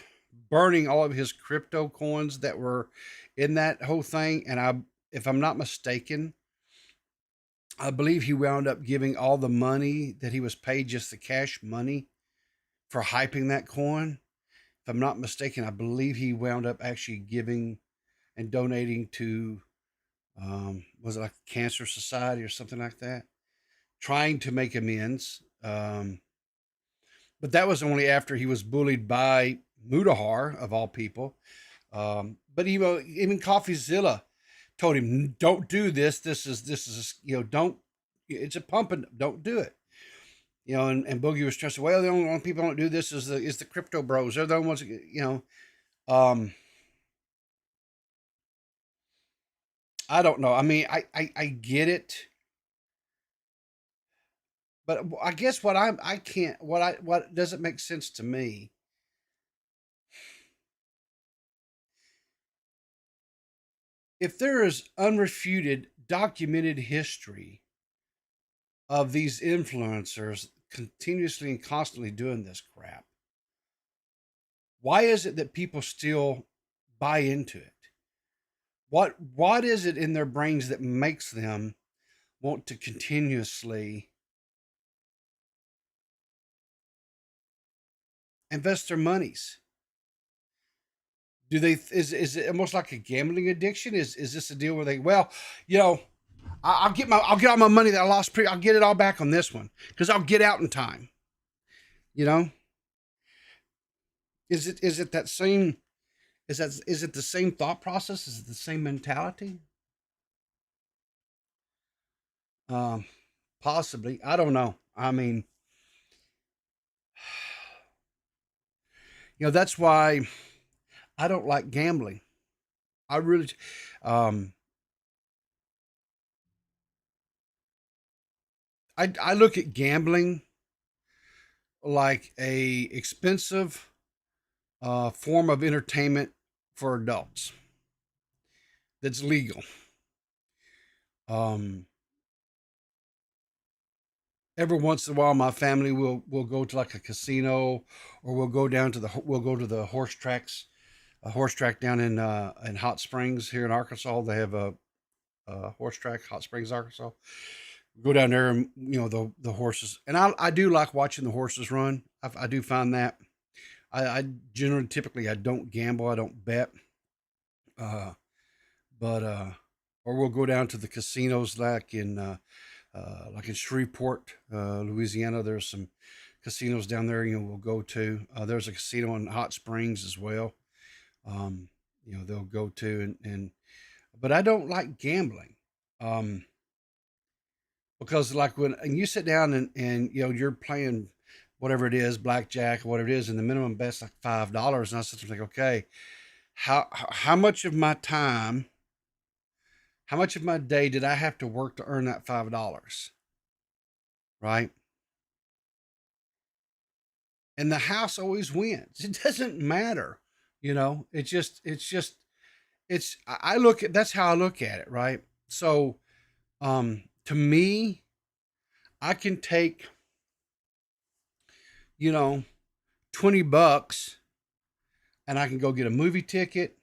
burning all of his crypto coins that were in that whole thing. And if I'm not mistaken, I believe he wound up giving all the money that he was paid, just the cash money, for hyping that coin. If I'm not mistaken, I believe he wound up actually giving and donating to, was it like Cancer Society or something like that? Trying to make amends. But that was only after he was bullied by Mudahar, of all people. But even CoffeeZilla told him, don't do this. This is, don't, it's a pump, and don't do it. And Boogie was stressing, well, the only people who don't do this is the crypto bros. They're the only ones that, I don't know. I mean, I get it. But I guess what doesn't make sense to me, if there is unrefuted, documented history of these influencers continuously and constantly doing this crap, why is it that people still buy into it? What is it in their brains that makes them want to continuously invest their monies? Is it almost like a gambling addiction? Is this a deal where I'll get all my money that I lost I'll get it all back on this one because I'll get out in time. Is it that same? Is it the same thought process? Is it the same mentality? Possibly. I don't know. I mean, that's why I don't like gambling. I really, I look at gambling like a expensive form of entertainment for adults that's legal. Every once in a while, my family will go to like a casino, or we'll go to the horse tracks, a horse track down in Hot Springs here in Arkansas. They have a horse track, Hot Springs, Arkansas. Go down there, and the horses, and I do like watching the horses run. I do find that. I generally, typically, I don't gamble. I don't bet. But or we'll go down to the casinos like in Shreveport, Louisiana. There's some casinos down there. We'll go to. There's a casino in Hot Springs as well. They'll go to, but I don't like gambling. Because like when you sit down and you're playing whatever it is, blackjack or whatever it is, and the minimum bet's like $5, and I sit there and think, okay, how much of my time, how much of my day did I have to work to earn that $5? Right? And the house always wins. It doesn't matter, that's how I look at it, right? So, to me, I can take, $20 and I can go get a movie ticket,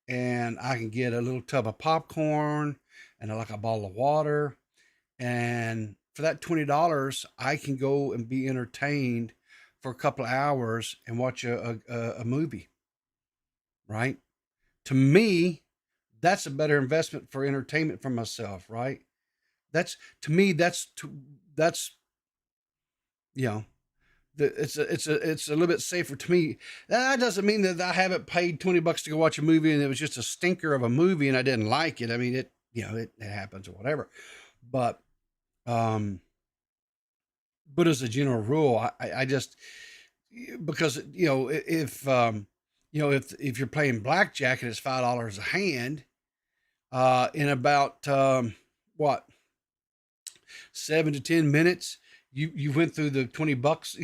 and I can get a little tub of popcorn and like a bottle of water. And for that $20, I can go and be entertained for a couple of hours and watch a movie. Right? To me, that's a better investment for entertainment for myself. Right? It's a little bit safer to me. That doesn't mean that I haven't paid $20 to go watch a movie and it was just a stinker of a movie and I didn't like it. I mean, it happens or whatever. But as a general rule, I just, because, if you're playing blackjack and it's $5 a hand, in about, what, 7 to 10 minutes. You went through the $20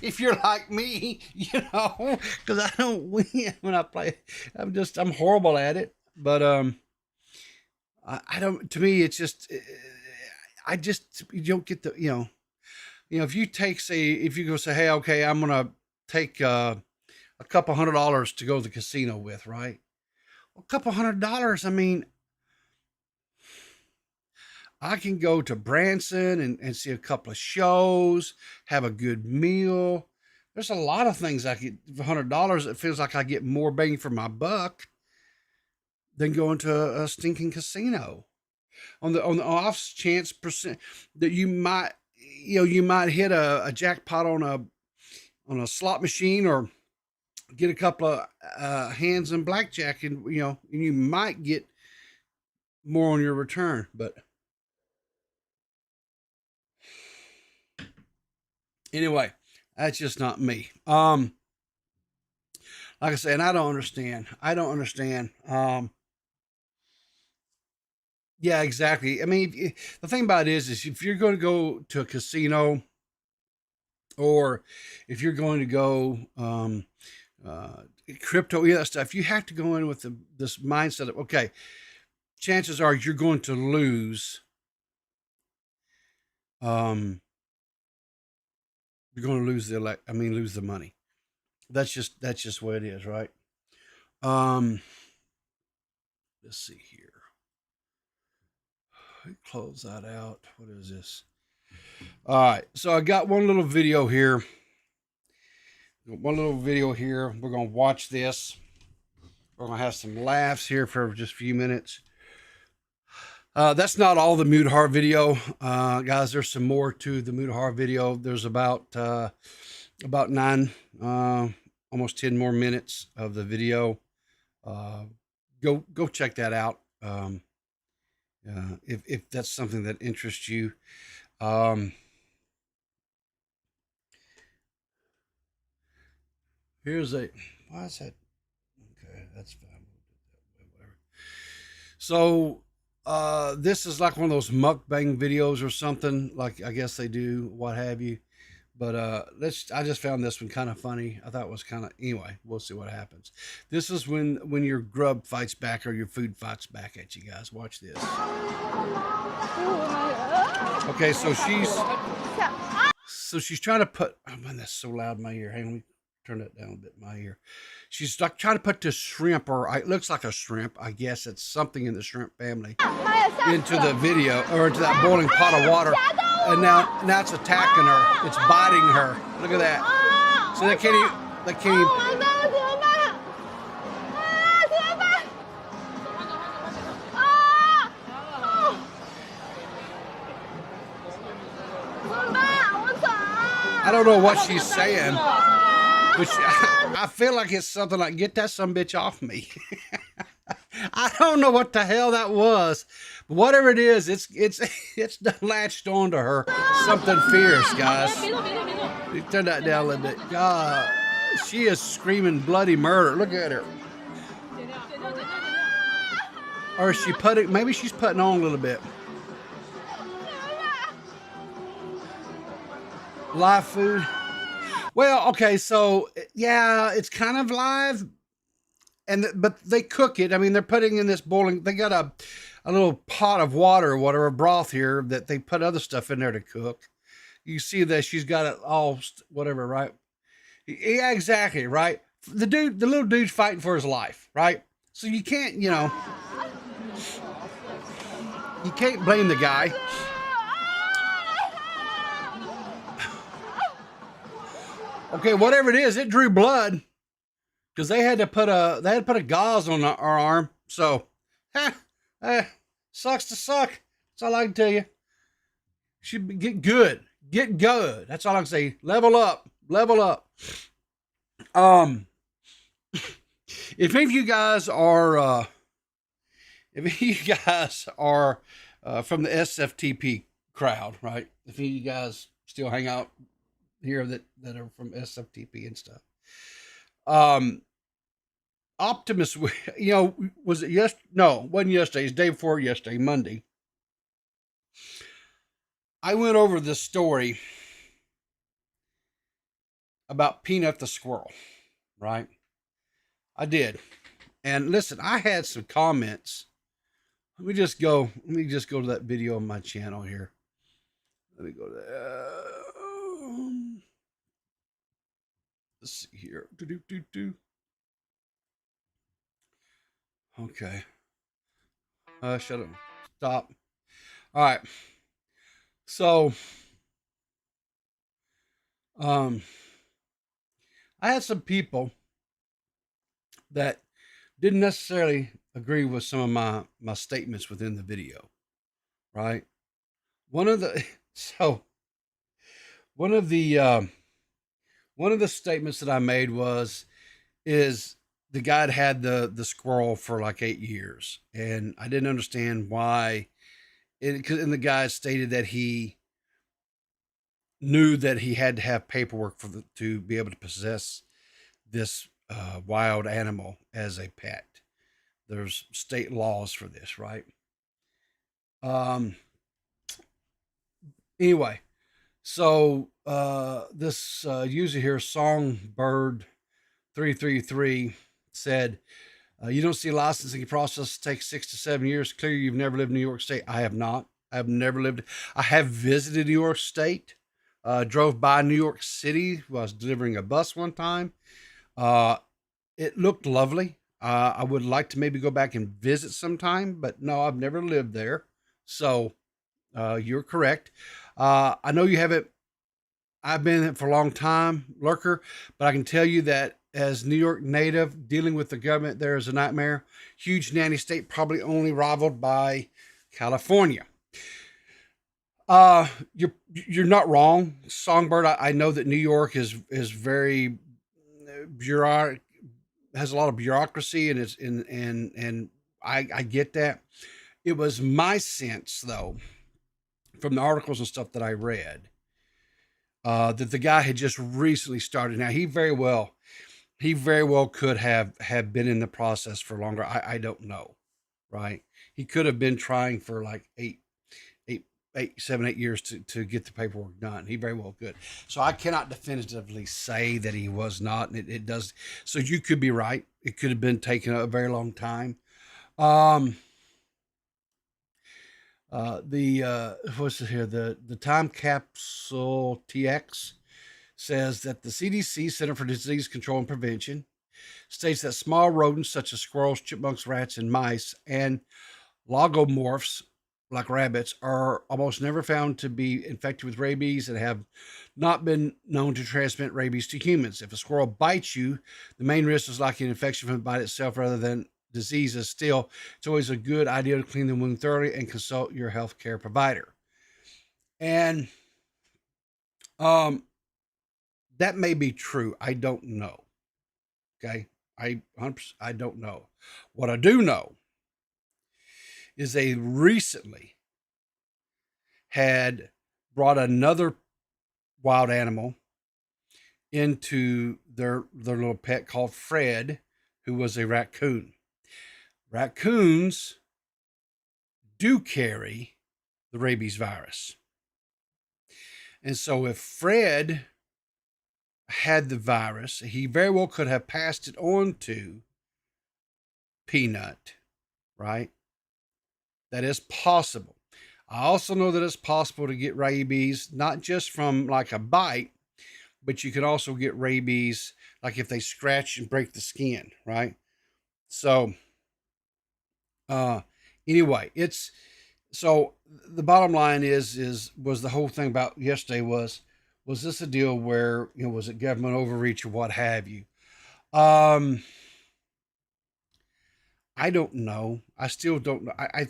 if you're like me, you know, because I don't win when I play. I'm horrible at it. But I don't. To me, it's just you don't get the if you take if you go say, hey, okay, I'm gonna take a couple $100 to go to the casino with, right? A couple $100. I mean, I can go to Branson and see a couple of shows, have a good meal. There's a lot of things I get for $100. It feels like I get more bang for my buck than going to a stinking casino. On the off chance percent that you might hit a jackpot on a slot machine or get a couple of hands in blackjack, and you might get more on your return, but. Anyway, that's just not me. Like I said, and I don't understand. Yeah, exactly. I mean, the thing about it is if you're going to go to a casino, or if you're going to go crypto, stuff, you have to go in with this mindset of, okay, chances are you're going to lose. You're going to lose lose the money. That's just what it is, right? Let's see here. Close that out. What is this? All right. So I got one little video here. We're going to watch this. We're going to have some laughs here for just a few minutes. That's not all the Mudhar video, guys. There's some more to the Mudhar video. There's about 9, almost 10 more minutes of the video. Go check that out. If that's something that interests you. Why is that? Okay, that's fine. Whatever. So, this is like one of those mukbang videos or something, like I guess they do, what have you. But I just found this one kind of funny. I thought it was anyway, we'll see what happens. This is when your grub fights back or your food fights back at you guys. Watch this. Okay, so she's trying to put, oh man, that's so loud in my ear. Hang on, let me turn that down a bit in my ear. She's like trying to put this shrimp, or it looks like a shrimp. I guess it's something in the shrimp family, into the video, or into that boiling pot of water. And now it's attacking her. It's biting her. Look at that. So they can't even. I don't know what she's saying, which I feel like it's something like, get that sumbitch off me. I don't know what the hell that was, but whatever it is, it's latched onto her. Something fierce, guys. Turn that down a little bit. God, she is screaming bloody murder. Look at her. Or is she putting? Maybe she's putting on a little bit. Live food. Well, okay, so yeah, it's kind of live, but they cook it. I mean, they're putting in this boiling. They got a little pot of water or whatever, broth here, that they put other stuff in there to cook. You see that she's got it all whatever, right? Yeah, exactly, right. The little dude's fighting for his life, right? So you can't, you can't blame the guy. Okay, whatever it is, it drew blood because they had to put a gauze on our arm. So, sucks to suck. That's all I can tell you. Should get good. That's all I can say. Level up. If any of you guys are, from the SFTP crowd, right? If any of you guys still hang out here that are from SFTP and stuff. Optimus, was it no, it wasn't yesterday. It's day before yesterday, Monday. I went over this story about Peanut the squirrel, right? I did. And listen, I had some comments. Let me just go to that video on my channel here. Let me go to that. Let's see here. Okay. Shut up. Stop. All right. So, I had some people that didn't necessarily agree with some of my statements within the video, right? One of the statements that I made is the guy had the squirrel for like 8 years, and I didn't understand why. And the guy stated that he knew that he had to have paperwork to be able to possess this wild animal as a pet. There's state laws for this, right? Anyway, so this user here, Songbird 333, said, you don't see licensing process take 6 to 7 years. Clearly, you've never lived in New York State. I have not. I have never lived. I have visited New York State. Drove by New York City. I was delivering a bus one time. It looked lovely. I would like to maybe go back and visit sometime, but no, I've never lived there. So you're correct. I know you haven't. I've been in it for a long time, Lurker, but I can tell you that as New York native, dealing with the government there is a nightmare. Huge nanny state, probably only rivaled by California. You're not wrong, Songbird. I know that New York is very bureaucratic, has a lot of bureaucracy, and I get that. It was my sense, though, from the articles and stuff that I read, that the guy had just recently started. Now he very well could have been in the process for longer. I don't know, right? He could have been trying for like 7, 8 years to get the paperwork done. He very well could. So I cannot definitively say that he was not, and it does. So you could be right. It could have been taking a very long time. What's it here? The Time Capsule TX says that the CDC, Center for Disease Control and Prevention, states that small rodents such as squirrels, chipmunks, rats, and mice, and logomorphs like rabbits are almost never found to be infected with rabies and have not been known to transmit rabies to humans. If a squirrel bites you, the main risk is likely an infection from the bite itself rather than diseases. Still, it's always a good idea to clean the wound thoroughly and consult your healthcare provider. And that may be true. I don't know. Okay. I don't know. What I do know is they recently had brought another wild animal into their little pet called Fred, who was a raccoon. Raccoons do carry the rabies virus. And so if Fred had the virus, he very well could have passed it on to Peanut, right? That is possible. I also know that it's possible to get rabies, not just from like a bite, but you can also get rabies like if they scratch and break the skin, right? So, anyway, so the bottom line was the whole thing about yesterday was this a deal where, was it government overreach or what have you? I don't know. I still don't know. I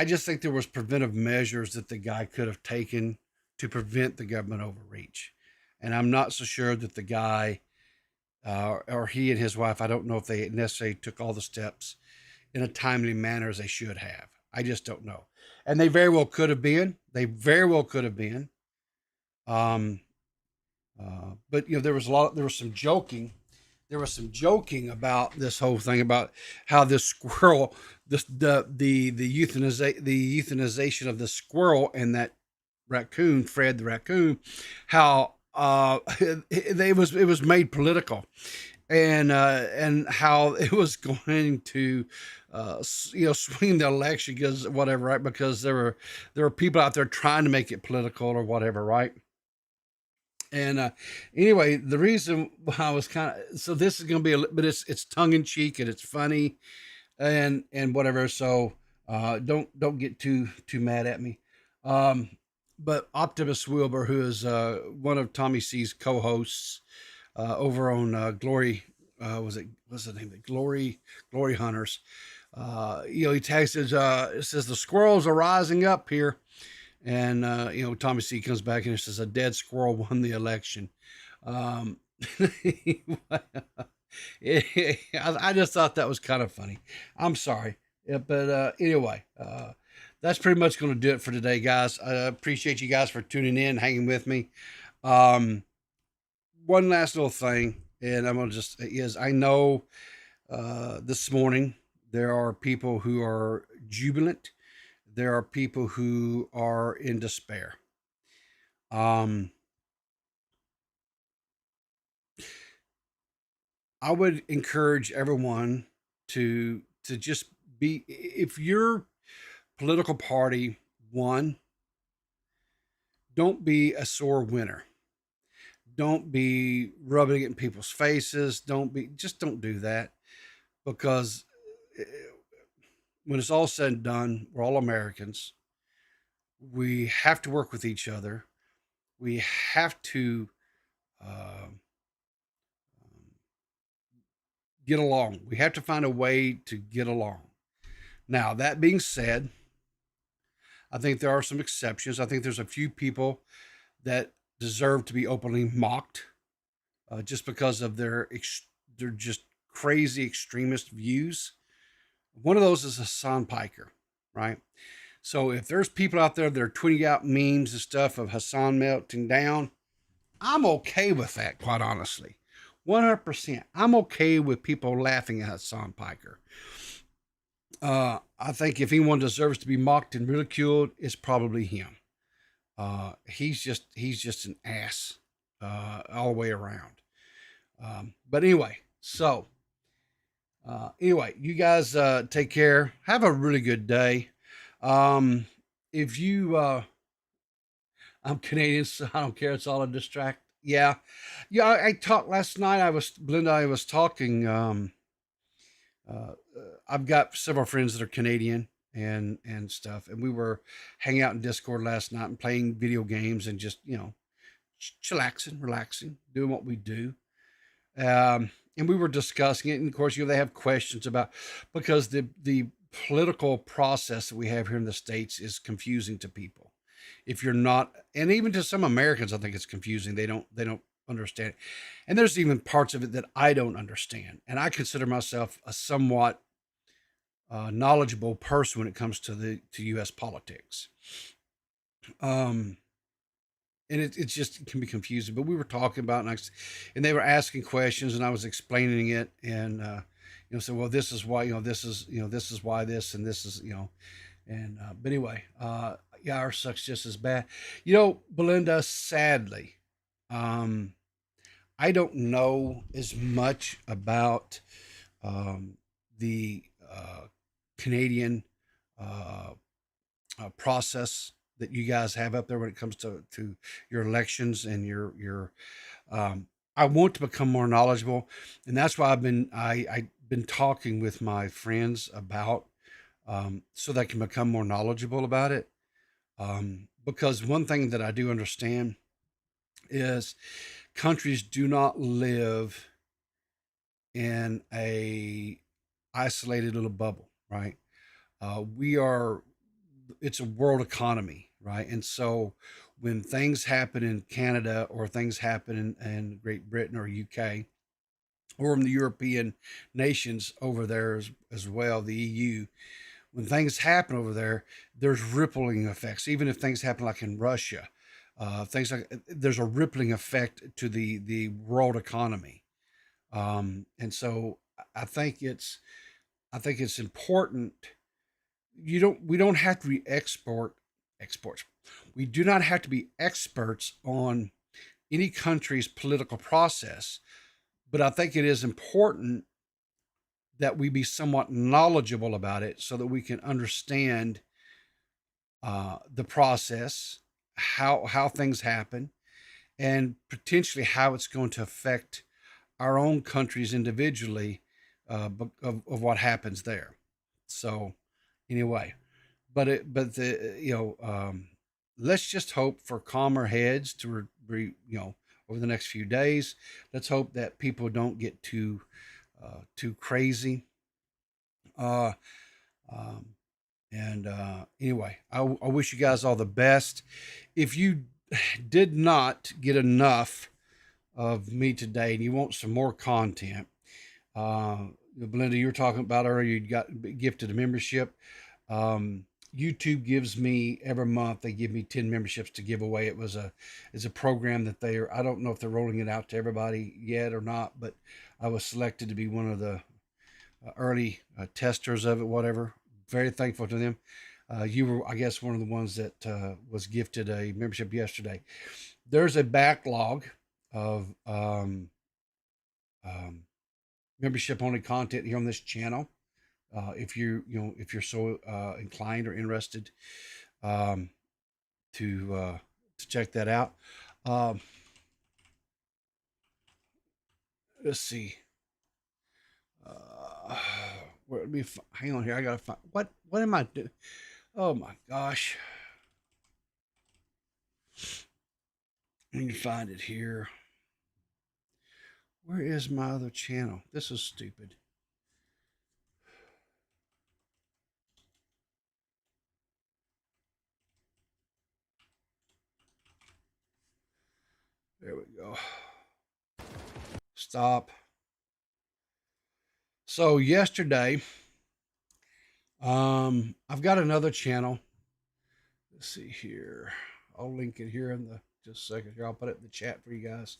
just think there was preventive measures that the guy could have taken to prevent the government overreach. And I'm not so sure that the guy, or he and his wife, I don't know if they necessarily took all the steps in a timely manner as they should have. I just don't know. And they very well could have been. They very well could have been. But there was some joking there was some joking about this whole thing about how this squirrel, the euthanization of the squirrel and that raccoon, Fred the raccoon, how it was made political, and how it was going to swing the election because whatever, right? Because there were people out there trying to make it political or whatever, right? And anyway, the reason why I was so this is going to be but it's tongue in cheek and it's funny and whatever. So don't get too mad at me. But Optimus Wilbur, who is one of Tommy C's co-hosts over on Glory, what's the name of it? Glory Hunters. He tags it says the squirrels are rising up here. And, Tommy C comes back and it says a dead squirrel won the election. I just thought that was kind of funny. I'm sorry. Yeah, but anyway, that's pretty much going to do it for today, guys. I appreciate you guys for tuning in, hanging with me. One last little thing, and I'm going to I know this morning there are people who are jubilant. There are people who are in despair. I would encourage everyone to just be, if your political party won, don't be a sore winner. Don't be rubbing it in people's faces. Don't do that, because when it's all said and done, we're all Americans. We have to work with each other. We have to get along. We have to find a way to get along. Now, that being said, I think there are some exceptions. I think there's a few people that deserve to be openly mocked just because of their just crazy extremist views. One of those is Hassan Piker, right? So if there's people out there that are tweeting out memes and stuff of Hassan melting down, I'm okay with that, quite honestly. 100%. I'm okay with people laughing at Hassan Piker. I think if anyone deserves to be mocked and ridiculed, it's probably him. He's just an ass all the way around. But anyway, so you guys take care. Have a really good day. If you, I'm Canadian, so I don't care. It's all a distract. Yeah. I talked last night. I was talking. I've got several friends that are Canadian and stuff, and we were hanging out in Discord last night and playing video games and just chillaxing, relaxing, doing what we do. And we were discussing it, and of course, they have questions about, because the political process that we have here in the States is confusing to people. If you're not, and even to some Americans, I think it's confusing. They don't understand it. And there's even parts of it that I don't understand. And I consider myself a somewhat knowledgeable person when it comes to U.S. politics. And it can be confusing, but we were talking about it, and they were asking questions, and I was explaining it, and said, well, this is why, this is why this, and this is, and but anyway, ours sucks just as bad. Belinda, sadly, I don't know as much about the Canadian process that you guys have up there when it comes to your elections and your I want to become more knowledgeable, and that's why I've been talking with my friends about so that I can become more knowledgeable about it. Because one thing that I do understand is countries do not live in a isolated little bubble, right? It's a world economy, right? And so when things happen in Canada or things happen in Great Britain or UK or in the European nations over there as well, the EU, when things happen over there, there's rippling effects. Even if things happen like in Russia, there's a rippling effect to the world economy. And so I think it's important. We don't have to be exports. We do not have to be experts on any country's political process, but I think it is important that we be somewhat knowledgeable about it so that we can understand the process, how things happen, and potentially how it's going to affect our own countries individually, of what happens there. So anyway, let's just hope for calmer heads over the next few days. Let's hope that people don't get too crazy. Uh, um, anyway, I wish you guys all the best. If you did not get enough of me today and you want some more content, Belinda, you were talking about earlier, you got gifted a membership. YouTube gives me every month, they give me 10 memberships to give away. It's a program that I don't know if they're rolling it out to everybody yet or not, but I was selected to be one of the early testers of it, whatever. Very thankful to them. You were, I guess, one of the ones that was gifted a membership yesterday. There's a backlog of membership only content here on this channel. If you're so inclined or interested to check that out. Let's see. Hang on here. I gotta find what am I doing? Oh my gosh. I need to find it here. Where is my other channel? This is stupid. There we go. Stop. So yesterday, I've got another channel. Let's see here. I'll link it here just a second here. I'll put it in the chat for you guys.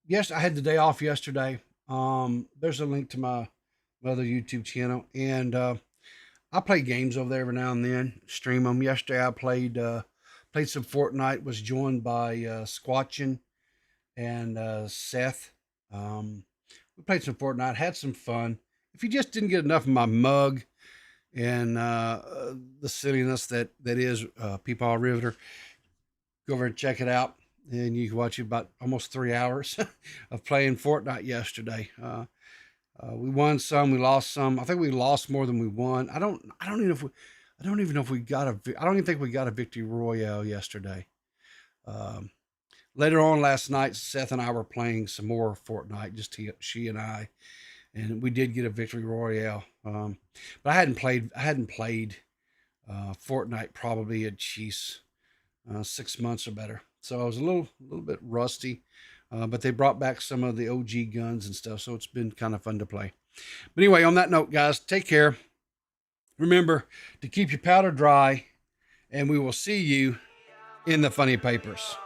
Yes, I had the day off yesterday. There's a link to my other YouTube channel, and I play games over there every now and then, stream them. Yesterday I played some Fortnite, was joined by Squatchin and Seth. We played some Fortnite, had some fun. If you just didn't get enough of my mug and the silliness that is Peepaw Riverter, go over and check it out. And you can watch about almost 3 hours of playing Fortnite yesterday. We won some, we lost some. I think we lost more than we won. I don't even know if we got I don't even think we got a victory royale yesterday. Later on last night, Seth and I were playing some more Fortnite, just she and I, and we did get a victory royale. But I hadn't played Fortnite probably at 6 months or better. So I was a little bit rusty, but they brought back some of the OG guns and stuff, so it's been kind of fun to play. But anyway, on that note, guys, take care. Remember to keep your powder dry, and we will see you in the funny papers.